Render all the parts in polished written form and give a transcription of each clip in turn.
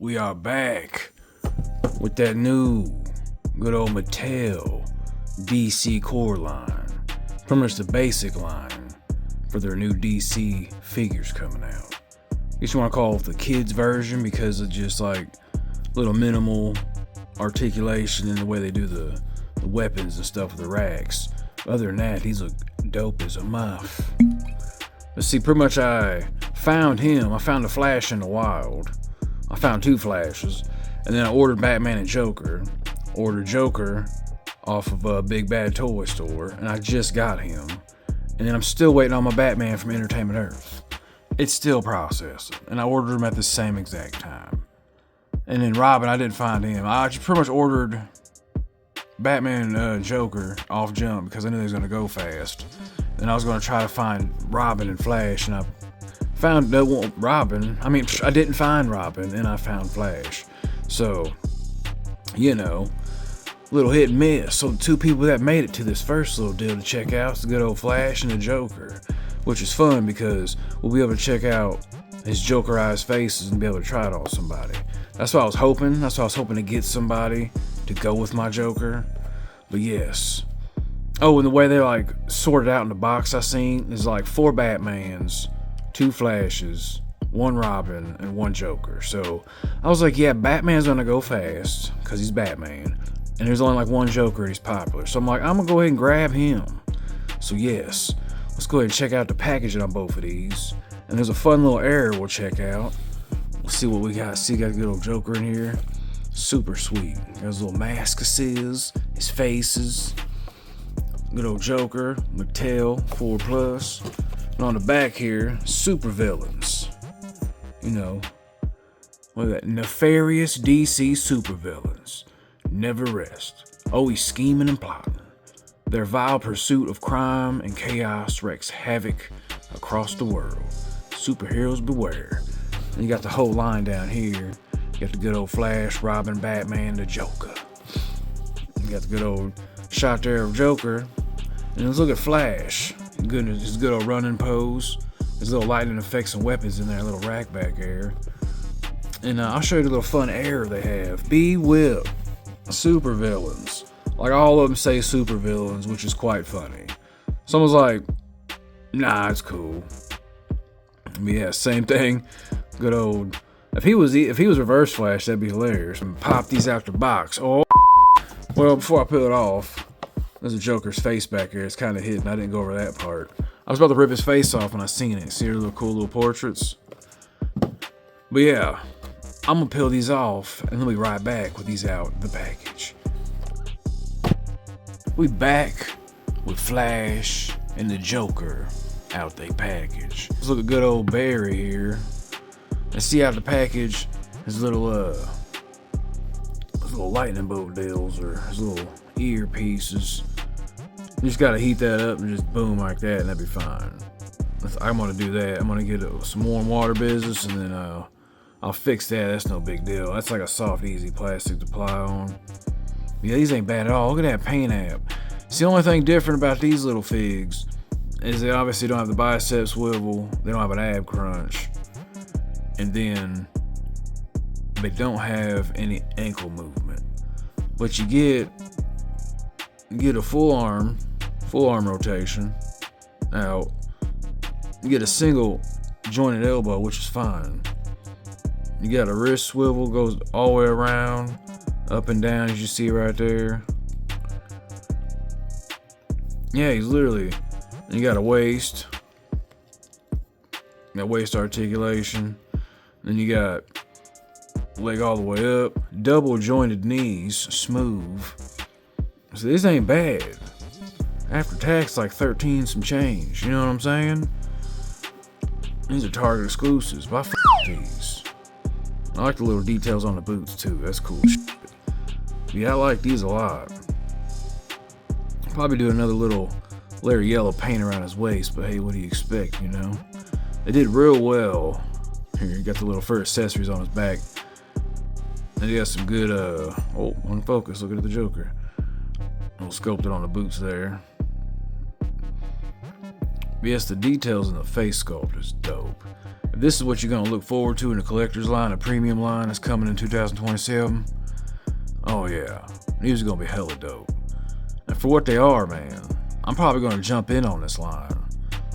We are back with that new good old Mattel DC Core line. Pretty much the basic line for their new DC figures coming out. I guess you want to call it the kids version because of just like little minimal articulation in the way they do the weapons and stuff with the racks. Other than that, these look dope as a muff. But see, pretty much I found the Flash in the wild. I found two Flashes, and then I ordered Batman and Joker. Ordered Joker off of a Big Bad Toy Store, and I just got him. And then I'm still waiting on my Batman from Entertainment Earth. It's still processing, and I ordered him at the same exact time. And then Robin, I didn't find him. I just pretty much ordered Batman and Joker off jump because I knew they was gonna go fast. Then I was gonna try to find Robin and Flash, and I found Robin. I didn't find Robin, and I found Flash. So, little hit and miss. So the two people that made it to this first little deal to check out is the good old Flash and the Joker, which is fun because we'll be able to check out his Jokerized faces and be able to try it on somebody. That's what I was hoping. That's what I was hoping to get somebody to go with my Joker. But yes. Oh, and the way they're like sorted out in the box I seen is like 4 Batmans, 2 Flashes, 1 Robin, and 1 Joker. So I was like, yeah, Batman's gonna go fast because he's Batman. And there's only like 1 Joker and he's popular. So I'm like, I'm gonna go ahead and grab him. So yes, let's go ahead and check out the packaging on both of these. And there's a fun little area we'll check out. We'll see what we got. See, got a good old Joker in here. Super sweet. Got his little maskuses, his faces. Good old Joker, Mattel 4+. And on the back here, super villains. Look at that. Nefarious DC supervillains. Never rest. Always scheming and plotting. Their vile pursuit of crime and chaos wreaks havoc across the world. Superheroes beware. And you got the whole line down here. You got the good old Flash, Robin, Batman, the Joker. You got the good old shot there of Joker. And let's look at Flash. Goodness, his good old running pose. His little lightning effects and weapons in there, a little rack back air. And I'll show you the little fun air they have. Be-Whip. Super villains. Like all of them say super villains, which is quite funny. Someone's like, nah, it's cool. But yeah, same thing. Good old. If he was Reverse Flash, that'd be hilarious. And pop these out the box. Oh, well, before I peel it off, there's a Joker's face back here. It's kind of hidden. I didn't go over that part. I was about to rip his face off when I seen it. See their little cool little portraits. But yeah, I'm gonna peel these off and then we right back with these out the package. We back with Flash and the Joker out they package. Let's look at good old Barry here. And see out the package his little lightning bolt deals or his little earpieces. You just gotta heat that up and just boom like that and that'd be fine. I'm gonna do that. I'm gonna get some warm water business and then I'll fix that. That's no big deal. That's like a soft, easy plastic to apply on. Yeah, these ain't bad at all. Look at that paint app. See, the only thing different about these little figs is they obviously don't have the bicep swivel. They don't have an ab crunch. And then they don't have any ankle movement. But you get a full arm rotation out. You get a single jointed elbow, which is fine. You got a wrist swivel, goes all the way around, up and down as you see right there. Yeah, he's literally, and you got a waist. Got waist articulation. Then you got leg all the way up, double jointed knees, smooth. So this ain't bad. After tax, like 13 some change. You know what I'm saying? These are Target exclusives, but I these. I like the little details on the boots too. That's cool shit. Yeah, I like these a lot. Probably do another little layer of yellow paint around his waist, but hey, what do you expect, They did real well. Here, you got the little fur accessories on his back. And you got some good, on focus, looking at the Joker. A little sculpted on the boots there. Yes, the details in the face sculpt is dope. If this is what you're gonna look forward to in the collector's line, a premium line that's coming in 2027, oh yeah, these are gonna be hella dope. And for what they are, man, I'm probably gonna jump in on this line.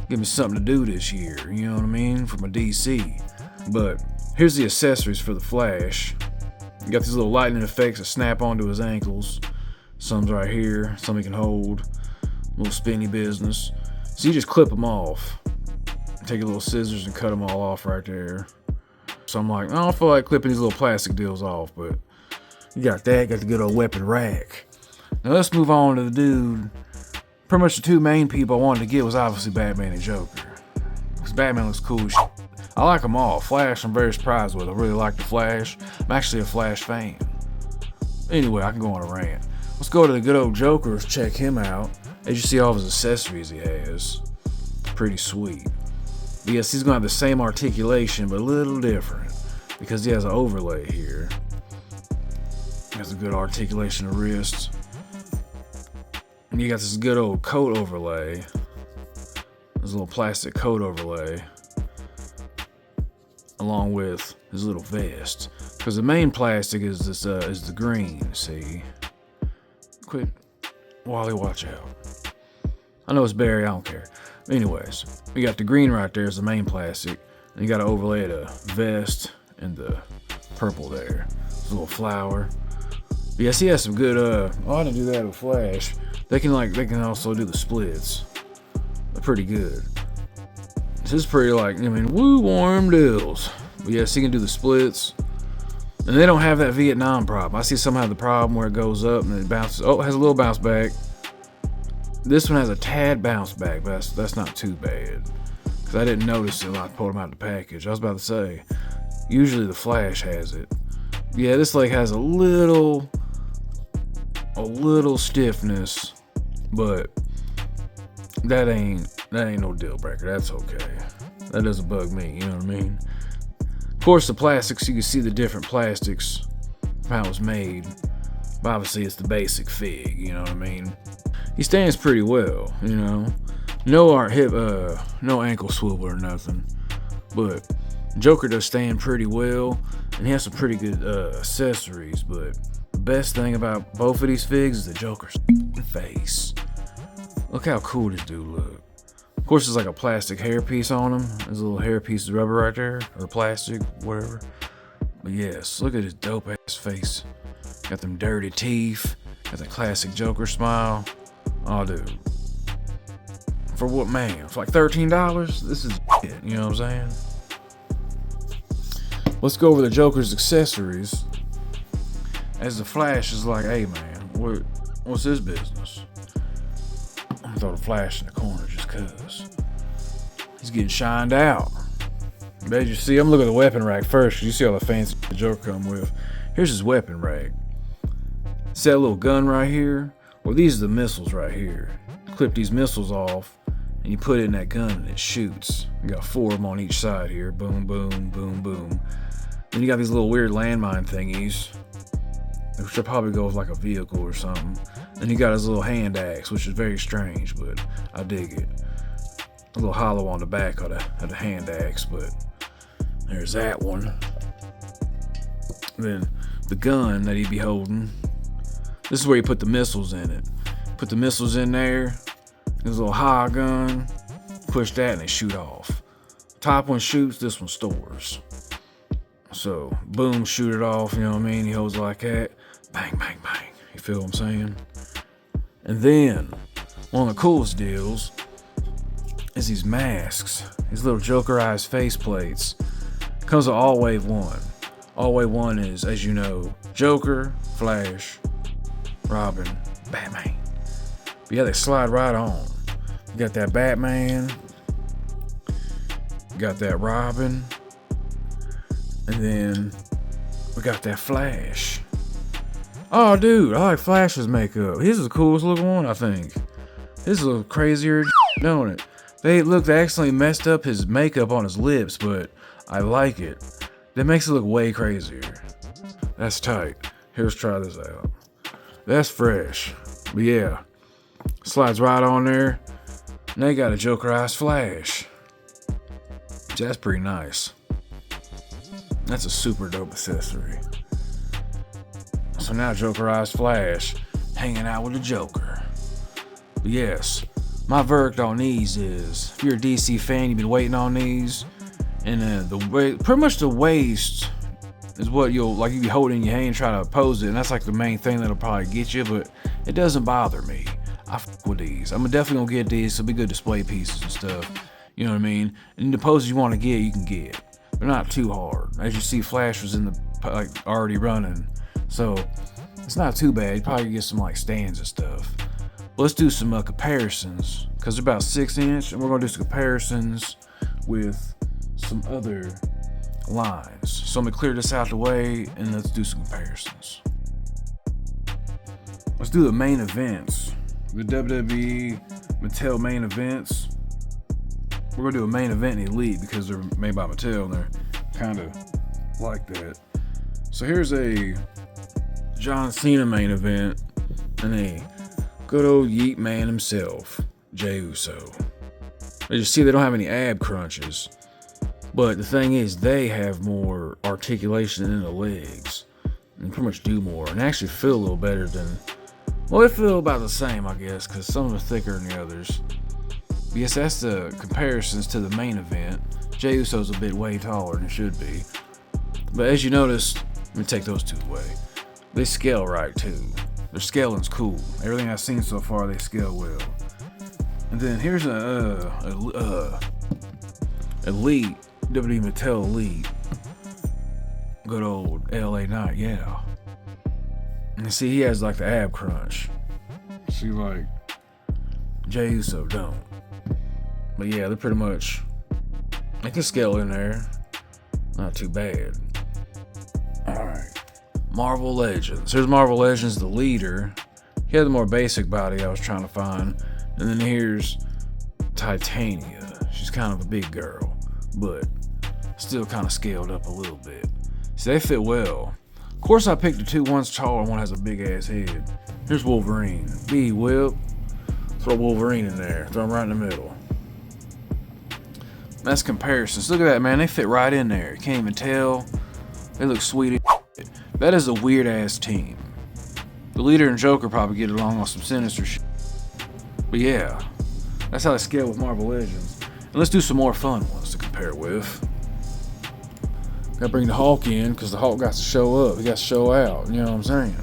Give me something to do this year, you know what I mean, for my DC. But here's the accessories for the Flash. You got these little lightning effects that snap onto his ankles. Some's right here, some he can hold. Little spinny business. So you just clip them off. Take your little scissors and cut them all off right there. So I'm like, I don't feel like clipping these little plastic deals off, but you got that, got the good old weapon rack. Now let's move on to the dude. Pretty much the two main people I wanted to get was obviously Batman and Joker. Because Batman looks cool as shit. I like them all. Flash, I'm very surprised with. I really like the Flash. I'm actually a Flash fan. Anyway, I can go on a rant. Let's go to the good old Joker, check him out. As you see all of his accessories he has. Pretty sweet. But yes, he's gonna have the same articulation, but a little different. Because he has an overlay here. He has a good articulation of wrists. And you got this good old coat overlay. This little plastic coat overlay. Along with his little vest. Because the main plastic is this is the green, see? Quit. Wally, watch out. I know it's Barry, I don't care. Anyways, you got the green right there is the main plastic. And you got to overlay the vest and the purple there. This little flower. But yes, he has some good, I didn't do that with Flash. They can also do the splits. They're pretty good. This is pretty woo warm deals. But yes, he can do the splits. And they don't have that Vietnam problem. I see some have the problem where it goes up and it bounces. Oh, it has a little bounce back. This one has a tad bounce back, but that's not too bad. Because I didn't notice it when I pulled them out of the package. I was about to say, usually the Flash has it. Yeah, this has a little stiffness, but that ain't no deal breaker. That's okay. That doesn't bug me, you know what I mean? Of course, the plastics, you can see the different plastics, how it was made. But obviously, it's the basic fig, you know what I mean? He stands pretty well, you know. No ankle swivel or nothing. But Joker does stand pretty well, and he has some pretty good accessories. But the best thing about both of these figs is the Joker's face. Look how cool this dude look. Of course, there's like a plastic hairpiece on him. There's a little hairpiece of rubber right there, or plastic, whatever. But yes, look at his dope ass face. Got them dirty teeth. Got the classic Joker smile. Oh, dude. For what, man? For like $13? This is shit, you know what I'm saying? Let's go over the Joker's accessories. As the Flash is like, hey, man, what's his business? I'm gonna throw the Flash in the corner just cause. He's getting shined out. But as you see, I'm looking at the weapon rack first, 'cause you see all the fancy the Joker come with. Here's his weapon rack. See that little gun right here? Well, these are the missiles right here. Clip these missiles off, and you put it in that gun, and it shoots. You got 4 of them on each side here. Boom, boom, boom, boom. Then you got these little weird landmine thingies, which should probably go with like a vehicle or something. Then you got his little hand axe, which is very strange, but I dig it. A little hollow on the back of the hand axe, but there's that one. Then the gun that he'd be holding. This is where you put the missiles in it. Put the missiles in there. There's a little high gun. Push that and they shoot off. Top one shoots, this one stores. So, boom, shoot it off, you know what I mean? He holds it like that. Bang, bang, bang. You feel what I'm saying? And then, one of the coolest deals is these masks. These little Jokerized face plates. Comes with all wave 1. All wave 1 is, as you know, Joker, Flash, Robin, Batman. But yeah, they slide right on. You got that Batman. You got that Robin. And then we got that Flash. Oh, dude, I like Flash's makeup. His is the coolest looking one, I think. This is a little crazier, don't it? They accidentally messed up his makeup on his lips, but I like it. That makes it look way crazier. That's tight. Let's try this out. That's fresh. But yeah, slides right on there. And they got a Jokerized Flash. That's pretty nice. That's a super dope accessory. So now Jokerized Flash hanging out with the Joker. But yes, my verdict on these is, if you're a DC fan, you've been waiting on these, and pretty much the waist is what you be holding in your hand, try to oppose it, and that's like the main thing that'll probably get you. But it doesn't bother me. I fuck with these. I'm definitely gonna get these. It'll be good display pieces and stuff. You know what I mean? And the poses you want to get, you can get. They're not too hard. As you see, Flash was in the already running, so it's not too bad. You probably get some stands and stuff. Let's do some comparisons, because they're about 6-inch, and we're gonna do some comparisons with some other lines. So I'm gonna clear this out the way, and let's do some comparisons. Let's do the main events. The WWE Mattel main events. We're gonna do a main event in Elite because they're made by Mattel and they're kind of like that. So here's a John Cena main event and a good old Yeet Man himself, Jey Uso. As you see, they don't have any ab crunches, but the thing is, they have more articulation in the legs and pretty much do more and actually feel a little better than. Well, they feel about the same, I guess, because some are thicker than the others. But yes, that's the comparisons to the main event. Jey Uso's a bit way taller than it should be. But as you notice, let me take those two away. They scale right, too. Their scaling's cool. Everything I've seen so far, they scale well. And then here's a Elite, WWE Mattel Elite. Good old LA Knight, yeah. And see, he has the ab crunch. See, Jey Uso don't. But yeah, they're pretty much, they can scale in there. Not too bad. Alright. Marvel Legends. Here's Marvel Legends, the leader. He had the more basic body I was trying to find. And then here's Titania. She's kind of a big girl, but still kind of scaled up a little bit. See, they fit well. Of course, I picked the two. One's taller, one has a big ass head. Here's Wolverine. B Whip. Throw Wolverine in there. Throw him right in the middle. That's comparisons. Look at that, man. They fit right in there. You can't even tell. They look sweet as shit. That is a weird ass team. The leader and Joker probably get along on some sinister shit. But yeah, that's how they scale with Marvel Legends. And let's do some more fun ones to compare with. Gotta bring the Hulk in, because the Hulk got to show up. He got to show out. You know what I'm saying?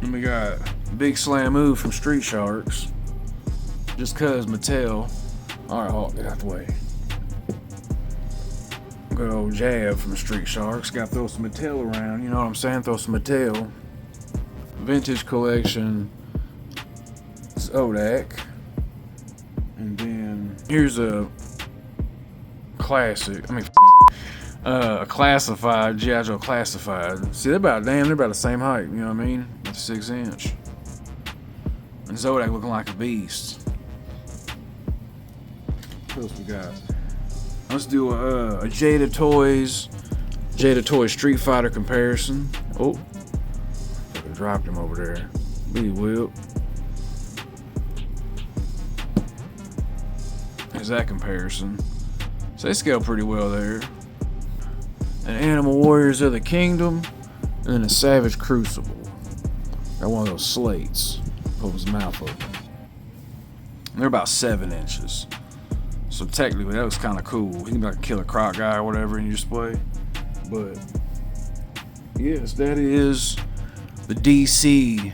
And we got Big Slam Move from Street Sharks. Just cause Mattel. Alright, Hulk, get out the way. Good old Jab from Street Sharks. Gotta throw some Mattel around. You know what I'm saying? Throw some Mattel. Vintage Collection. Zodak. And then here's a classic. A classified G.I. Joe classified. See, they're about the same height. You know what I mean? That's 6-inch. And Zodak looking like a beast. What else we got? Let's do a Jada Toys Street Fighter comparison. Oh, I dropped him over there. B Whip. Here's that comparison. So they scale pretty well there. An Animal Warriors of the Kingdom, and then a Savage Crucible. Got one of those slates. Pulls his mouth open. And they're about 7 inches. So technically that was kind of cool. He can be like a Killer Croc guy or whatever in your display. But yes, that is the DC.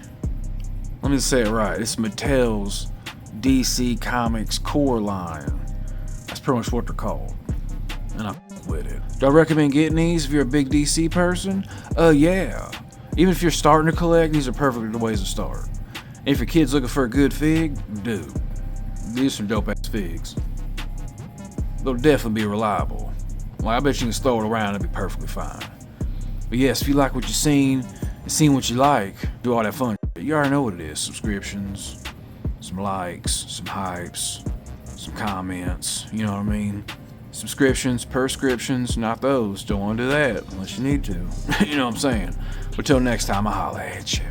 Let me say it right. It's Mattel's DC Comics Core line. That's pretty much what they're called. And I'm with it. Do I recommend getting these if you're a big DC person? Yeah. Even if you're starting to collect, these are perfectly the ways to start. And if your kid's looking for a good fig, dude, these are some dope ass figs. They'll definitely be reliable. Well, I bet you can throw it around and be perfectly fine. But yes, if you like what you've seen and seen what you like, do all that fun shit. You already know what it is. Subscriptions, some likes, some hypes, some comments, you know what I mean? Subscriptions, prescriptions, not those. Don't want to do that unless you need to. You know what I'm saying? But till next time, I'll holla at you.